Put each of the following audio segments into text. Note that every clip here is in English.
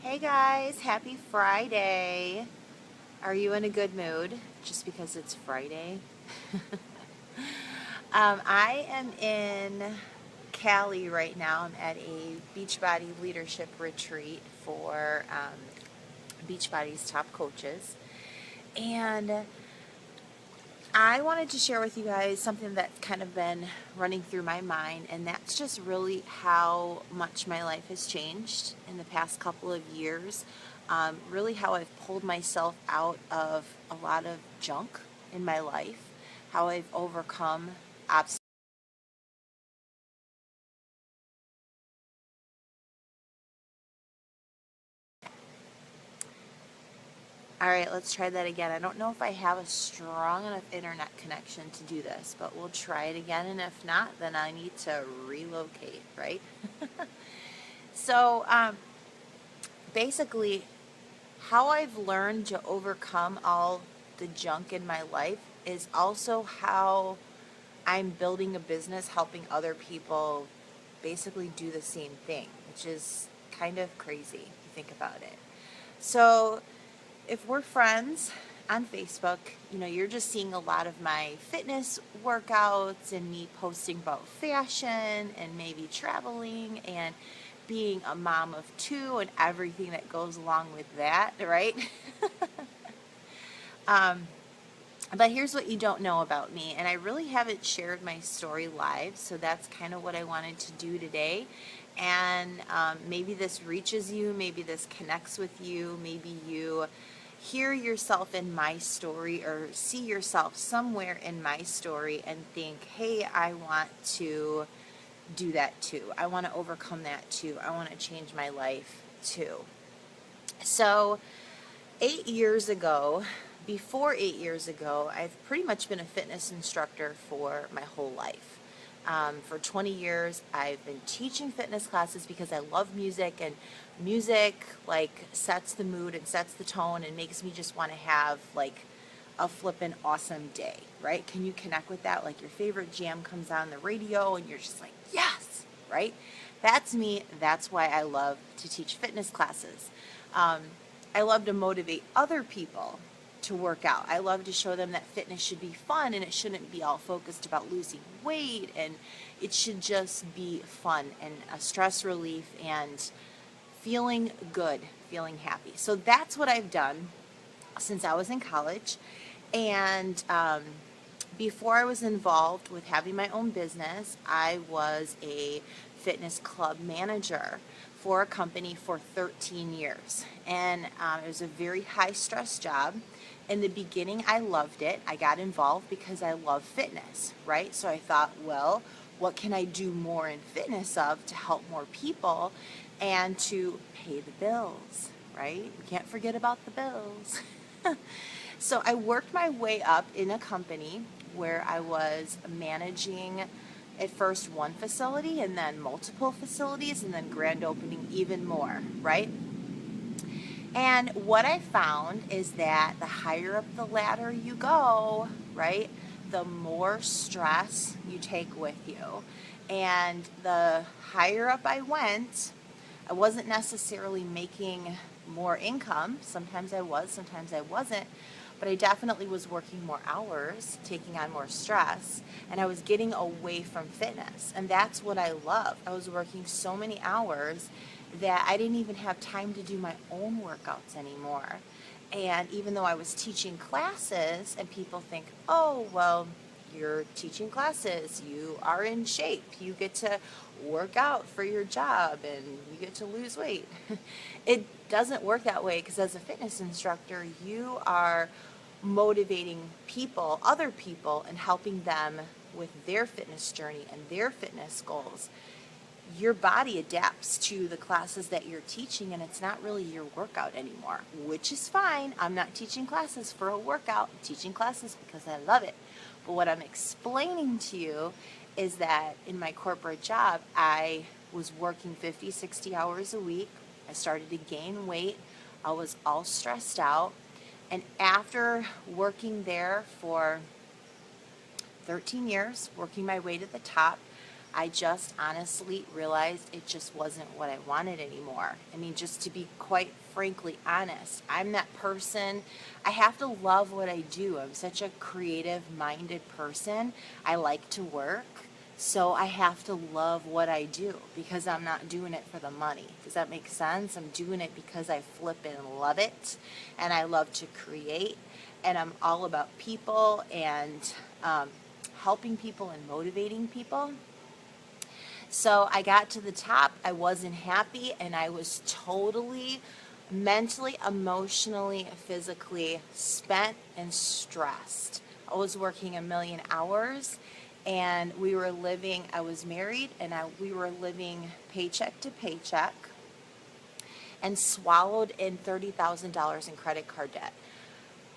Hey guys, happy Friday. Are you in a good mood just because it's Friday? I am in Cali right now. I'm at a Beachbody leadership retreat for Beachbody's top coaches. And I wanted to share with you guys something that's kind of been running through my mind, and that's just really how much my life has changed in the past couple of years. Really, how I've pulled myself out of a lot of junk in my life, how I've overcome obstacles. All right, let's try that again. I don't know if I have a strong enough internet connection to do this, but we'll try it again, and if not, then I need to relocate, right? So, basically, how I've learned to overcome all the junk in my life is also how I'm building a business helping other people basically do the same thing, which is kind of crazy if you think about it. So, if we're friends on Facebook, you're just seeing a lot of my fitness workouts and me posting about fashion and maybe traveling and being a mom of two and everything that goes along with that, right? um, but here's what you don't know about me, and I really haven't shared my story live, so that's kind of what I wanted to do today. And maybe this reaches you, maybe this connects with you, maybe you hear yourself in my story or see yourself somewhere in my story and think, hey, I want to do that too. I want to overcome that too. I want to change my life too. So, 8 years ago, before 8 years ago, I've pretty much been a fitness instructor for my whole life. For 20 years, I've been teaching fitness classes because I love music, and music like sets the mood and sets the tone and makes me just want to have like a flippin' awesome day, right? Can you connect with that? Like your favorite jam comes on the radio and you're just like, yes, right? That's me. That's why I love to teach fitness classes. Um, I love to motivate other people to work out. I love to show them that fitness should be fun and it shouldn't be all focused about losing weight, and it should just be fun and a stress relief and feeling good, feeling happy. So that's what I've done since I was in college. And before I was involved with having my own business, I was a fitness club manager for a company for 13 years. And it was a very high stress job. In the beginning, I loved it. I got involved because I love fitness, right? So I thought, well, what can I do more in fitness of to help more people and to pay the bills, right? We can't forget about the bills. So I worked my way up in a company where I was managing at first one facility and then multiple facilities and then grand opening even more, right? And what I found is that the higher up the ladder you go, right, the more stress you take with you. And the higher up I went, I wasn't necessarily making more income. Sometimes I was, sometimes I wasn't. But I definitely was working more hours, taking on more stress, and I was getting away from fitness. And that's what I love. I was working so many hours that I didn't even have time to do my own workouts anymore. And even though I was teaching classes, and people think, oh, well, you're teaching classes, you are in shape, you get to work out for your job, and you get to lose weight. It doesn't work that way, because as a fitness instructor, you are motivating people, other people, and helping them with their fitness journey and their fitness goals. Your body adapts to the classes that you're teaching, and it's not really your workout anymore, which is fine. I'm not teaching classes for a workout. I'm teaching classes because I love it. But what I'm explaining to you is that in my corporate job, I was working 50, 60 hours a week. I started to gain weight. I was all stressed out. And after working there for 13 years, working my way to the top, I just honestly realized it just wasn't what I wanted anymore. I mean, just to be quite frankly honest, I'm that person. I have to love what I do. I'm such a creative minded person. I like to work. So I have to love what I do because I'm not doing it for the money. Does that make sense? I'm doing it because I flip and love it, and I love to create, and I'm all about people and helping people and motivating people. So I got to the top. I wasn't happy, and I was totally mentally, emotionally, physically spent and stressed. I was working a million hours, and I was married, and we were living paycheck to paycheck and swallowed in $30,000 in credit card debt.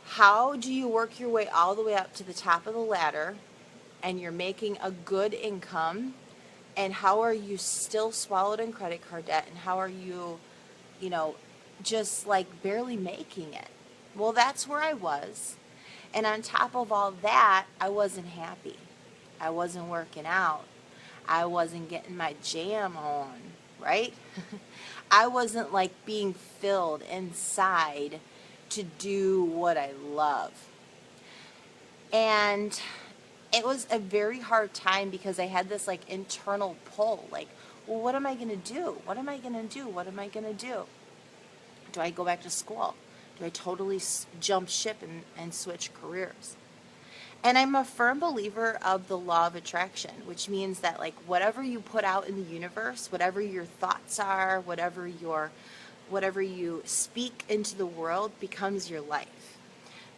How do you work your way all the way up to the top of the ladder and you're making a good income, and how are you still swallowed in credit card debt, and how are you, you know, just like barely making it? Well, that's where I was. And on top of all that, I wasn't happy. I wasn't working out. I wasn't getting my jam on, right? I wasn't like being filled inside to do what I love. And it was a very hard time because I had this like internal pull, like, well, what am I going to do? What am I going to do? What am I going to do? Do I go back to school? Do I totally jump ship and switch careers? And I'm a firm believer of the law of attraction, which means that like whatever you put out in the universe, whatever your thoughts are, whatever you speak into the world becomes your life.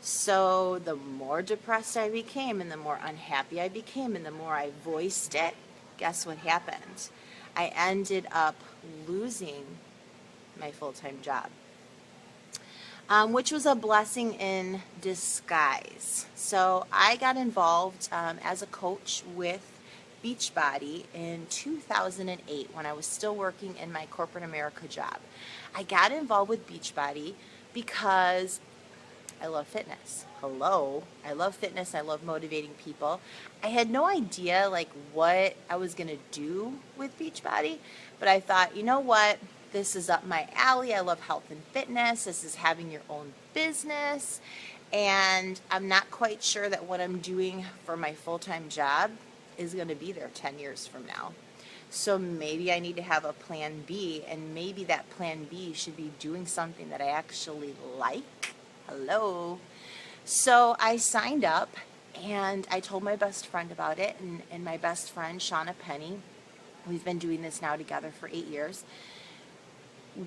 So the more depressed I became and the more unhappy I became and the more I voiced it, guess what happened? I ended up losing my full-time job, which was a blessing in disguise. So I got involved as a coach with Beachbody in 2008 when I was still working in my corporate America job. I got involved with Beachbody because I love fitness. Hello. I love fitness. I love motivating people. I had no idea like what I was going to do with Beachbody, but I thought, you know what? This is up my alley. I love health and fitness. This is having your own business. And I'm not quite sure that what I'm doing for my full-time job is going to be there 10 years from now. So maybe I need to have a plan B, and maybe that plan B should be doing something that I actually like. Hello. So I signed up, and I told my best friend about it, and my best friend, Shauna Penny, we've been doing this now together for 8 years.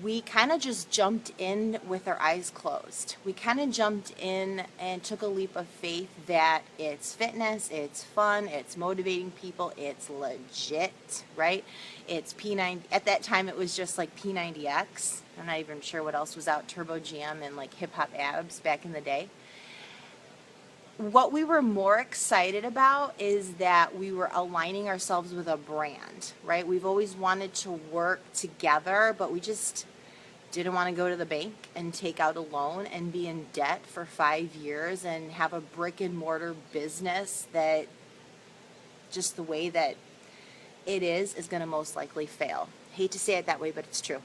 We kind of just jumped in with our eyes closed. We kind of jumped in and took a leap of faith that it's fitness, it's fun, it's motivating people, it's legit, right? It's P90. At that time, it was just like P90X. I'm not even sure what else was out, Turbo Jam and like Hip Hop Abs back in the day. What we were more excited about is that we were aligning ourselves with a brand, right? We've always wanted to work together, but we just didn't want to go to the bank and take out a loan and be in debt for 5 years and have a brick and mortar business that just the way that it is going to most likely fail. Hate to say it that way, but it's true.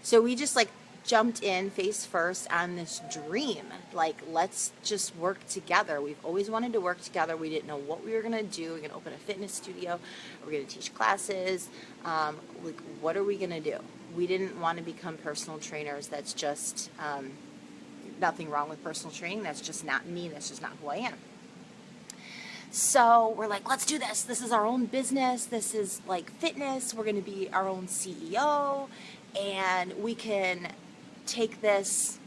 So we just like jumped in face first on this dream, like let's just work together. We've always wanted to work together. We didn't know what we were going to do. We're going to open a fitness studio. We're going to teach classes. Like, what are we going to do? We didn't want to become personal trainers. That's just nothing wrong with personal training. That's just not me. That's just not who I am. So we're like, let's do this. This is our own business. This is like fitness. We're going to be our own CEO, and we can take this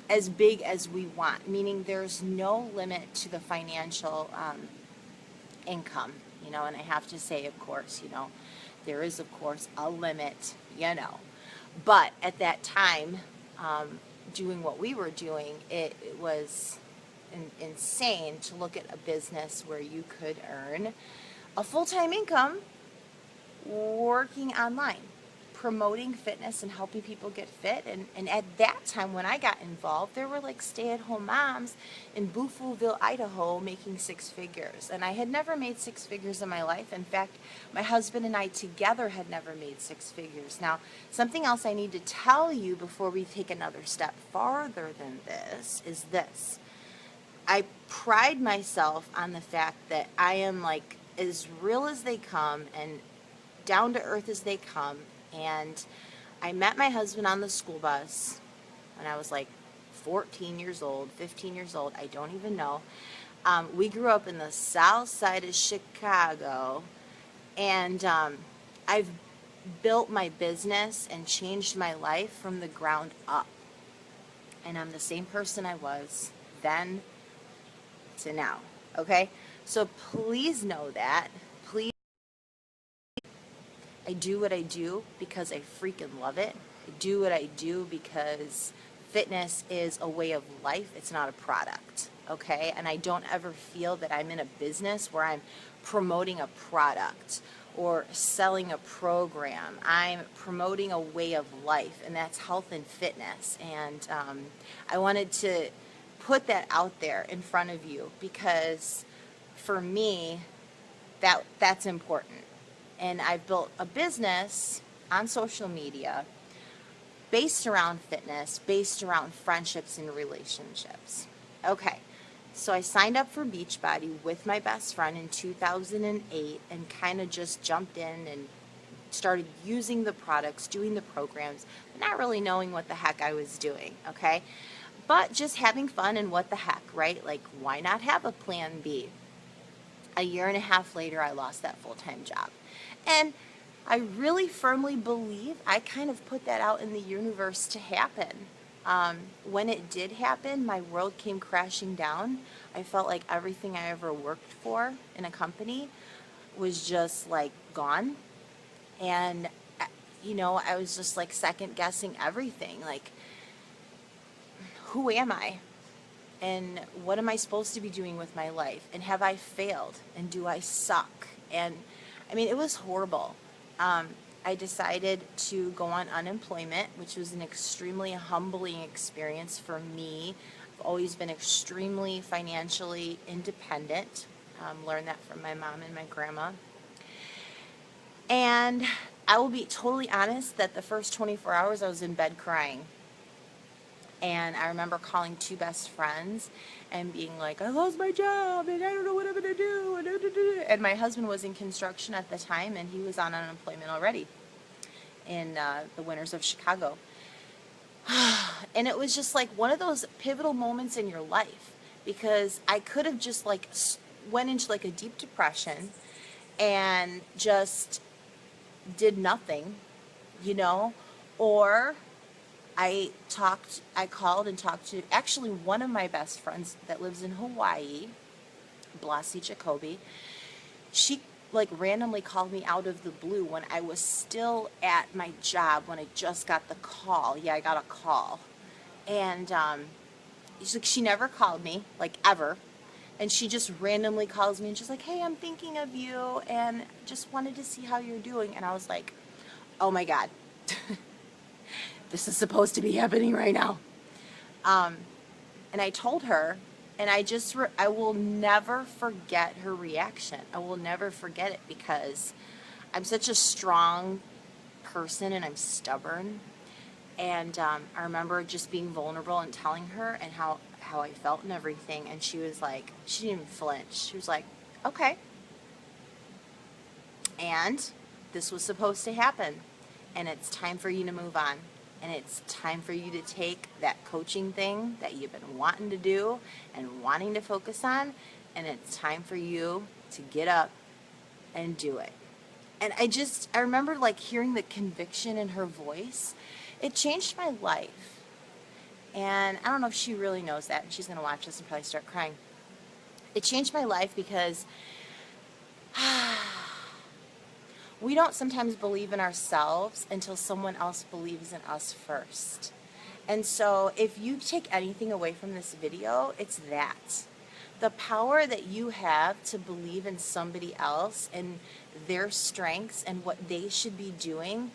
as big as we want, meaning there's no limit to the financial income, and I have to say, of course, there is, of course, a limit, but at that time, doing what we were doing, it was insane to look at a business where you could earn a full-time income working online, promoting fitness and helping people get fit. And at that time when I got involved, there were like stay-at-home moms in Buffooville, Idaho making six figures. And I had never made six figures in my life. In fact, my husband and I together had never made six figures. Now, something else I need to tell you before we take another step farther than this is this. I pride myself on the fact that I am like as real as they come and down to earth as they come. And I met my husband on the school bus when I was like 14 years old, 15 years old, I don't even know. We grew up in the south side of Chicago, and I've built my business and changed my life from the ground up. And I'm the same person I was then to now, okay? So please know that. Please. I do what I do because I freaking love it. I do what I do because fitness is a way of life. It's not a product, okay? And I don't ever feel that I'm in a business where I'm promoting a product or selling a program. I'm promoting a way of life, and that's health and fitness. And I wanted to put that out there in front of you because for me, that's important. And I've built a business on social media based around fitness, based around friendships and relationships. Okay, so I signed up for Beachbody with my best friend in 2008 and kind of just jumped in and started using the products, doing the programs, but not really knowing what the heck I was doing, okay? But just having fun and what the heck, right? Like, why not have a plan B? A year and a half later, I lost that full-time job. And I really firmly believe I kind of put that out in the universe to happen. When it did happen, my world came crashing down. I felt like everything I ever worked for in a company was just like gone. And, you know, I was just like second guessing everything. Like, who am I? And what am I supposed to be doing with my life? And have I failed? And do I suck? And I mean, it was horrible. I decided to go on unemployment, which was an extremely humbling experience for me. I've always been extremely financially independent. Learned that from my mom and my grandma. And I will be totally honest that the first 24 hours I was in bed crying. And I remember calling two best friends and being like, I lost my job and I don't know what I'm going to do. And my husband was in construction at the time and he was on unemployment already in the winters of Chicago. And it was just like one of those pivotal moments in your life because I could have just like went into like a deep depression and just did nothing, you know, or I called and talked to actually one of my best friends that lives in Hawaii, Blasi Jacoby. She like randomly called me out of the blue when I was still at my job when I just got the call. Yeah, I got a call. And she never called me, like ever. And she just randomly calls me and she's like, hey, I'm thinking of you and just wanted to see how you're doing. And I was like, oh my God. This is supposed to be happening right now. And I told her, and I will never forget her reaction. I will never forget it because I'm such a strong person and I'm stubborn. And I remember just being vulnerable and telling her and how I felt and everything. And she was like, she didn't even flinch. She was like, okay. And this was supposed to happen. And it's time for you to move on. And it's time for you to take that coaching thing that you've been wanting to do and wanting to focus on, and it's time for you to get up and do it. And I remember like hearing the conviction in her voice. It changed my life. And I don't know if she really knows that, and she's going to watch this and probably start crying. It changed my life because we don't sometimes believe in ourselves until someone else believes in us first. And so if you take anything away from this video, it's that. The power that you have to believe in somebody else and their strengths and what they should be doing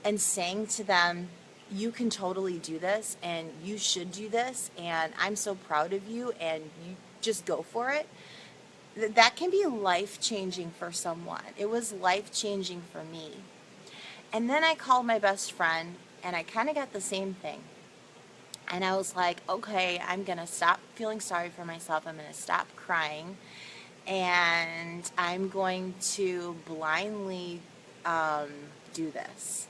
and saying to them, you can totally do this and you should do this and I'm so proud of you and you just go for it, that can be life-changing for someone. It was life-changing for me. And then I called my best friend and I kind of got the same thing. And I was like, okay, I'm going to stop feeling sorry for myself. I'm going to stop crying. And I'm going to blindly do this.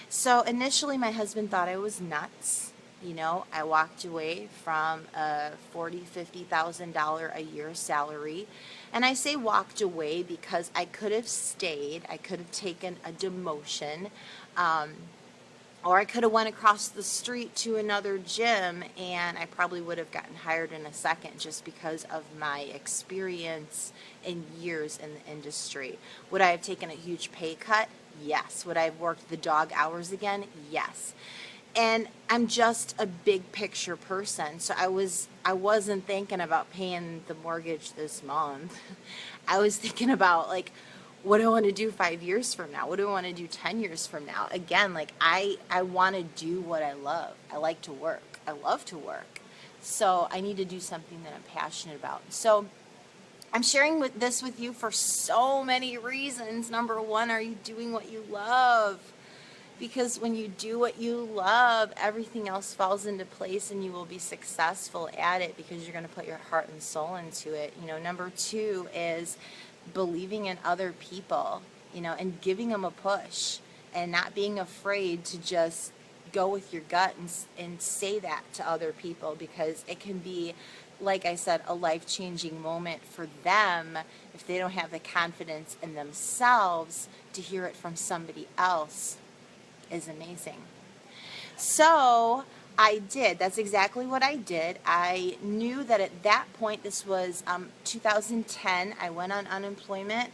So initially my husband thought I was nuts. You know, I walked away from a $40,000, $50,000 a year salary. And I say walked away because I could have stayed. I could have taken a demotion. Or I could have went across the street to another gym and I probably would have gotten hired in a second just because of my experience and years in the industry. Would I have taken a huge pay cut? Yes. Would I have worked the dog hours again? Yes. And I'm just a big picture person, so I wasn't thinking about paying the mortgage this month. I was thinking about, like, what do I want to do 5 years from now? What do I want to do 10 years from now? Again, like, I want to do what I love. I like to work. I love to work. So I need to do something that I'm passionate about. So I'm sharing this with you for so many reasons. Number one, are you doing what you love? Because when you do what you love, everything else falls into place and you will be successful at it because you're going to put your heart and soul into it. You know, number two is believing in other people, you know, and giving them a push and not being afraid to just go with your gut and say that to other people, because it can be, like I said, a life-changing moment for them if they don't have the confidence in themselves. To hear it from somebody else is amazing. So I did. That's exactly what I did. I knew that at that point, this was 2010, I went on unemployment,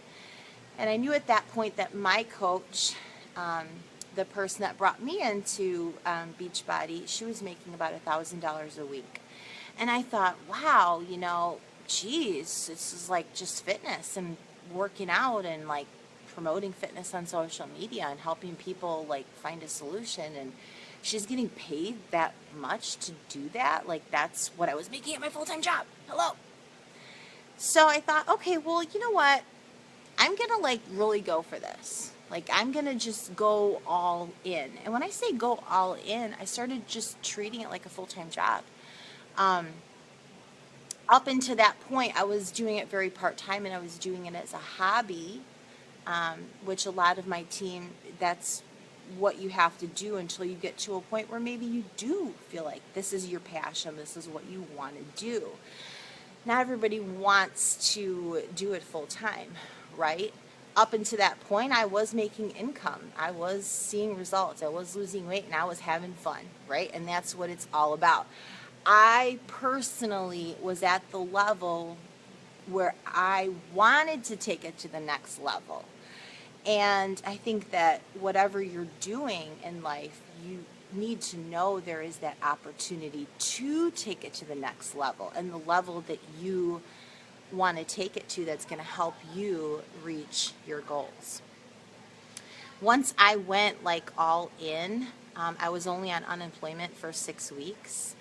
and I knew at that point that my coach, the person that brought me into Beachbody, she was making about $1,000 a week. And I thought, wow, you know, geez, this is like just fitness and working out and like promoting fitness on social media and helping people like find a solution, and she's getting paid that much to do that. Like, that's what I was making at my full-time job. Hello. So I thought, okay, well, you know what? I'm going to like really go for this. Like, I'm going to just go all in. And when I say go all in, I started just treating it like a full-time job. Up until that point, I was doing it very part-time and I was doing it as a hobby, which a lot of my team, that's what you have to do until you get to a point where maybe you do feel like this is your passion, this is what you want to do. Not everybody wants to do it full time, right? Up until that point, I was making income. I was seeing results. I was losing weight and I was having fun, right? And that's what it's all about. I personally was at the level where I wanted to take it to the next level. And I think that whatever you're doing in life, you need to know there is that opportunity to take it to the next level, and the level that you want to take it to that's going to help you reach your goals. Once I went like all in, I was only on unemployment for 6 weeks.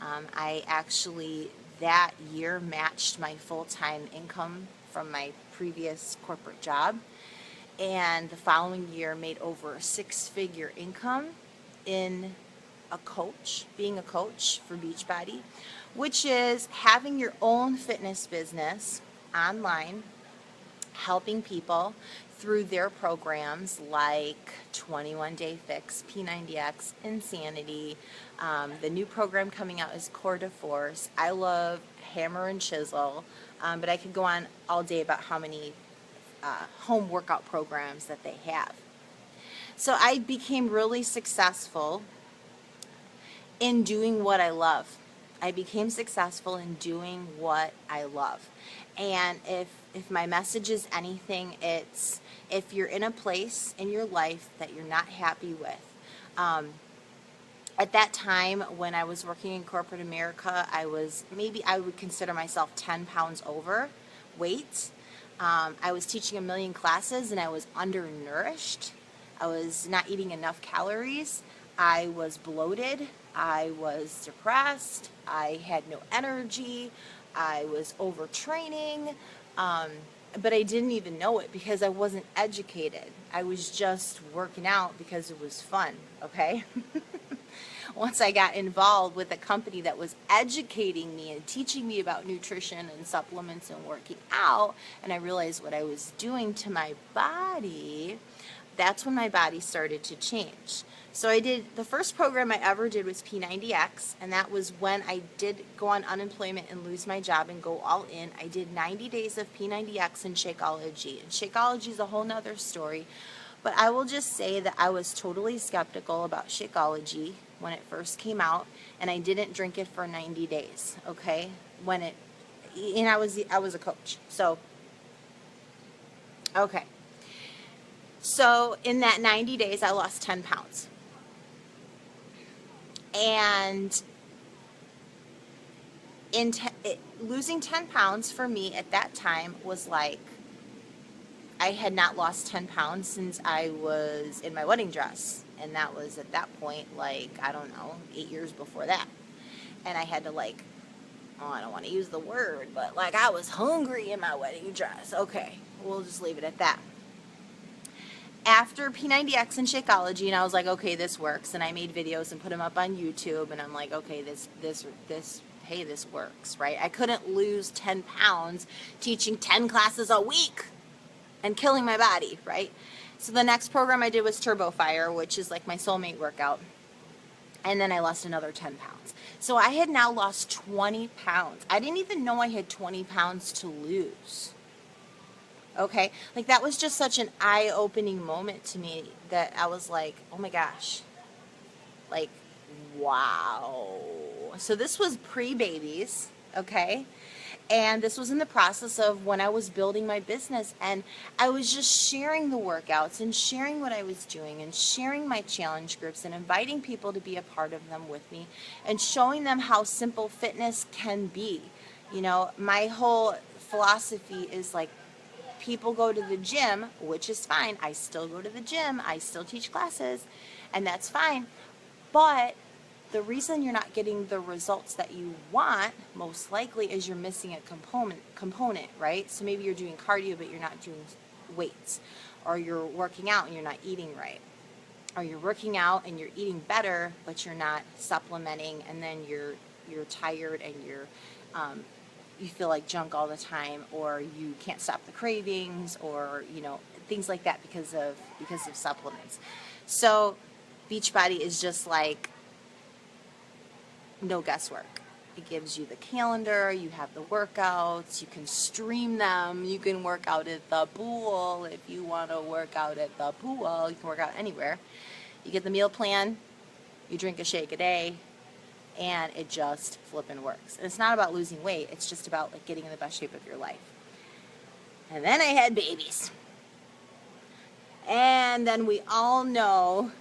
I actually that year matched my full-time income from my previous corporate job. And the following year made over a 6-figure income in being a coach for Beachbody, which is having your own fitness business online, helping people through their programs like 21 Day Fix, P90X, Insanity. The new program coming out is Core to Force. I love Hammer and Chisel, but I could go on all day about how many home workout programs that they have. So I became really successful in doing what I love. I became successful in doing what I love. And if my message is anything, it's if you're in a place in your life that you're not happy with. At that time when I was working in corporate America, I would consider myself 10 pounds overweight. I was teaching 1 million classes and I was undernourished. I was not eating enough calories. I was bloated. I was depressed. I had no energy. I was overtraining. But I didn't even know it because I wasn't educated. I was just working out because it was fun, okay? Once I got involved with a company that was educating me and teaching me about nutrition and supplements and working out, and I realized what I was doing to my body, that's when my body started to change. So I did, the first program I ever did was P90X, and that was when I did go on unemployment and lose my job and go all in. I did 90 days of P90X and Shakeology. And Shakeology is a whole nother story. But I will just say that I was totally skeptical about Shakeology when it first came out, and I didn't drink it for 90 days, okay? And I was a coach. So, okay. So in that 90 days, I lost 10 pounds. And losing 10 pounds for me at that time was like, I had not lost 10 pounds since I was in my wedding dress. And that was at that point, like, I don't know, 8 years before that. And I had to like, oh, I don't want to use the word, but like I was hungry in my wedding dress. Okay, we'll just leave it at that. After P90X and Shakeology, and I was like, okay, this works. And I made videos and put them up on YouTube. And I'm like, okay, hey, this works, right? I couldn't lose 10 pounds teaching 10 classes a week and killing my body, right? So the next program I did was Turbo Fire, which is like my soulmate workout. And then I lost another 10 pounds. So I had now lost 20 pounds. I didn't even know I had 20 pounds to lose. Okay? Like that was just such an eye-opening moment to me that I was like, oh my gosh. Like, wow. So this was pre-babies, okay? And this was in the process of when I was building my business, and I was just sharing the workouts and sharing what I was doing and sharing my challenge groups and inviting people to be a part of them with me and showing them how simple fitness can be. You know, my whole philosophy is like, people go to the gym, which is fine. I still go to the gym. I still teach classes, and that's fine. But the reason you're not getting the results that you want, most likely, is you're missing a component, right? So maybe you're doing cardio, but you're not doing weights. Or you're working out and you're not eating right. Or you're working out and you're eating better, but you're not supplementing, and then you're tired and you feel like junk all the time, or you can't stop the cravings, or things like that because of supplements. So Beachbody is just like no guesswork. It gives you the calendar, you have the workouts, you can stream them, you can work out at the pool if you want to work out at the pool, you can work out anywhere. You get the meal plan, you drink a shake a day, and it just flippin' works. And it's not about losing weight, it's just about like getting in the best shape of your life. And then I had babies. And then we all know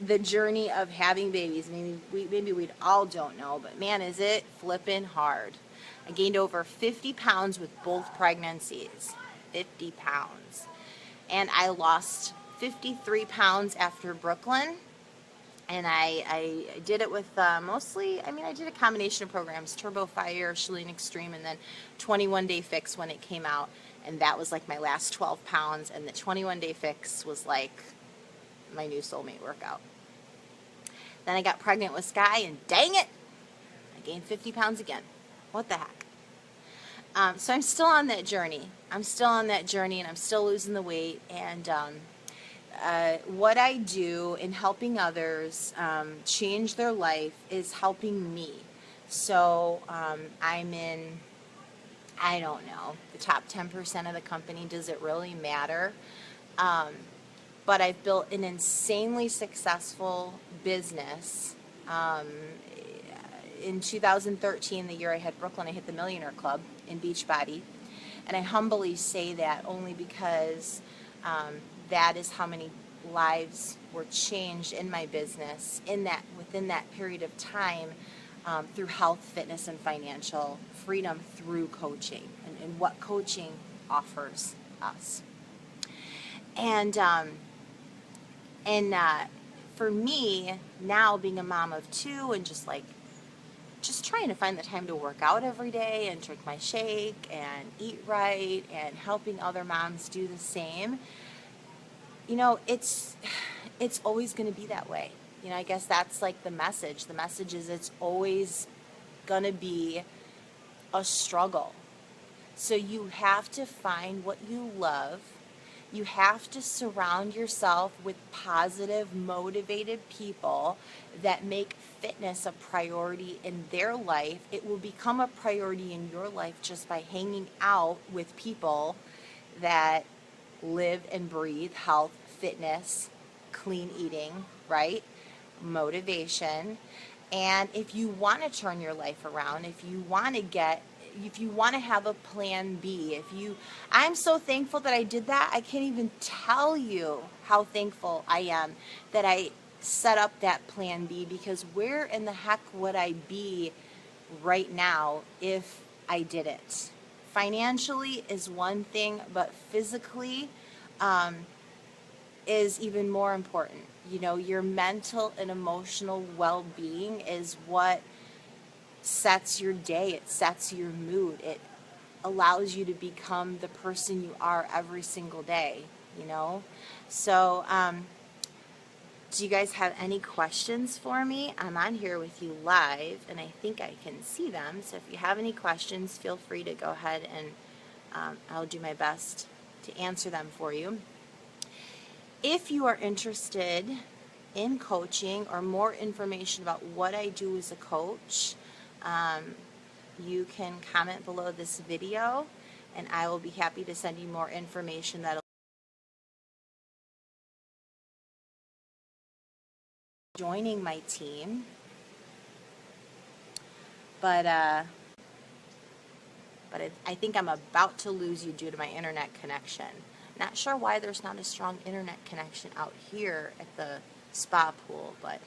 the journey of having babies. Maybe we all don't know, but man, is it flippin' hard. I gained over 50 pounds with both pregnancies. 50 pounds. And I lost 53 pounds after Brooklyn. And I did it with mostly, I did a combination of programs, Turbo Fire, Sullins Extreme, and then 21 Day Fix when it came out. And that was like my last 12 pounds. And the 21 Day Fix was like my new soulmate workout. Then I got pregnant with Sky, and dang it, I gained 50 pounds again. What the heck? So I'm still on that journey. And I'm still losing the weight. And what I do in helping others change their life is helping me. So I'm in, I don't know, the top 10% of the company. Does it really matter? But I've built an insanely successful business. In 2013, the year I had Brooklyn, I hit the Millionaire Club in Beachbody. And I humbly say that only because that is how many lives were changed in my business within that period of time, through health, fitness, and financial freedom through coaching and what coaching offers us. And And for me, now being a mom of two and just trying to find the time to work out every day and drink my shake and eat right and helping other moms do the same, you know, it's always going to be that way. You know, I guess that's like the message. The message is it's always going to be a struggle. So you have to find what you love. You have to surround yourself with positive, motivated people that make fitness a priority in their life. It will become a priority in your life just by hanging out with people that live and breathe health, fitness, clean eating, right? Motivation. And if you want to turn your life around, if you want to have a plan B, I'm so thankful that I did that. I can't even tell you how thankful I am that I set up that plan B, because where in the heck would I be right now if I didn't? Financially is one thing, but physically is even more important. You know, your mental and emotional well-being is what sets your day. It sets your mood. It allows you to become the person you are every single day, you know? So, do you guys have any questions for me? I'm on here with you live, and I think I can see them. So if you have any questions, feel free to go ahead and I'll do my best to answer them for you. If you are interested in coaching or more information about what I do as a coach, you can comment below this video, and I will be happy to send you more information that'll joining my team. But I think I'm about to lose you due to my internet connection. Not sure why there's not a strong internet connection out here at the spa pool, but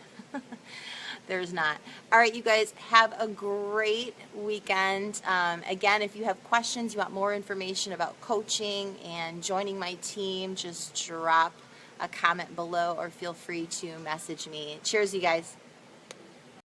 there's not. All right, you guys, have a great weekend. Again, if you have questions, you want more information about coaching and joining my team, just drop a comment below or feel free to message me. Cheers, you guys.